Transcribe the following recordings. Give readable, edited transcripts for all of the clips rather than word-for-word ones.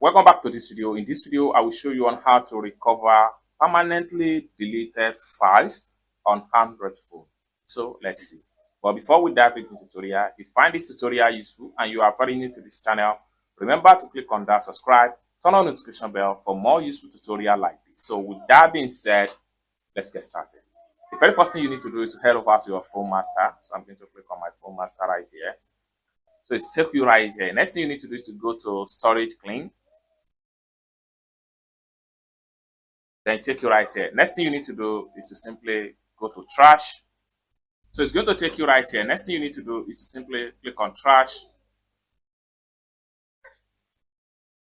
Welcome back to this video. In this video, I will show you on how to recover permanently deleted files on Android phone. So let's see. But before we dive into the tutorial, if you find this tutorial useful and you are very new to this channel, remember to click on that subscribe, turn on the notification bell for more useful tutorial like this. So with that being said, let's get started. The very first thing you need to do is to head over to your Phone Master. So I'm going to click on my Phone Master right here. So it's take you right here. Next thing you need to do is to go to Storage Clean. Then take you right here. Next thing you need to do is to simply go to Trash. So it's going to take you right here. Next thing you need to do is to simply click on Trash.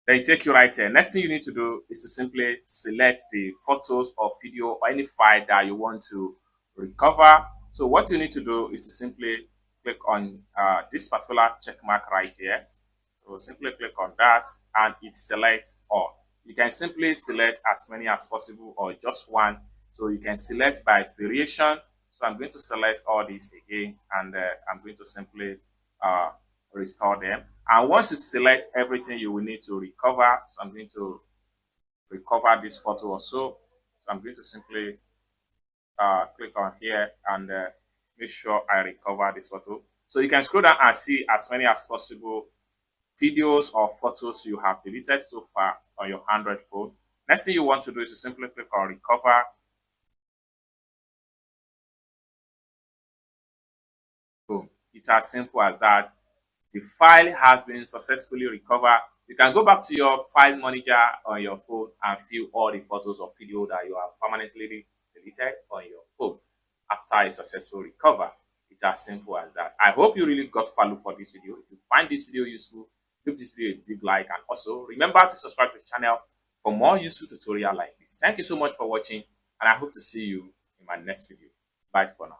Then take you right here. Next thing you need to do is to simply select the photos or video or any file that you want to recover. So what you need to do is to simply click on this particular check mark right here. So simply click on that and it selects all. You can simply select as many as possible or just one. So you can select by variation. So I'm going to select all these again and I'm going to simply restore them. And once you select everything you will need to recover, so I'm going to recover this photo also. So I'm going to simply click on here and make sure I recover this photo. So you can scroll down and see as many as possible videos or photos you have deleted so far on your Android phone. Next thing you want to do is to simply click on recover. Boom. It's as simple as that. The file has been successfully recovered. You can go back to your file manager on your phone and view all the photos or video that you have permanently deleted on your phone after a successful recovery. It's as simple as that. I hope you really got value for this video. If you find this video useful, give this video a big like and also remember to subscribe to the channel for more useful tutorial like this. Thank you so much for watching and I hope to see you in my next video. Bye for now.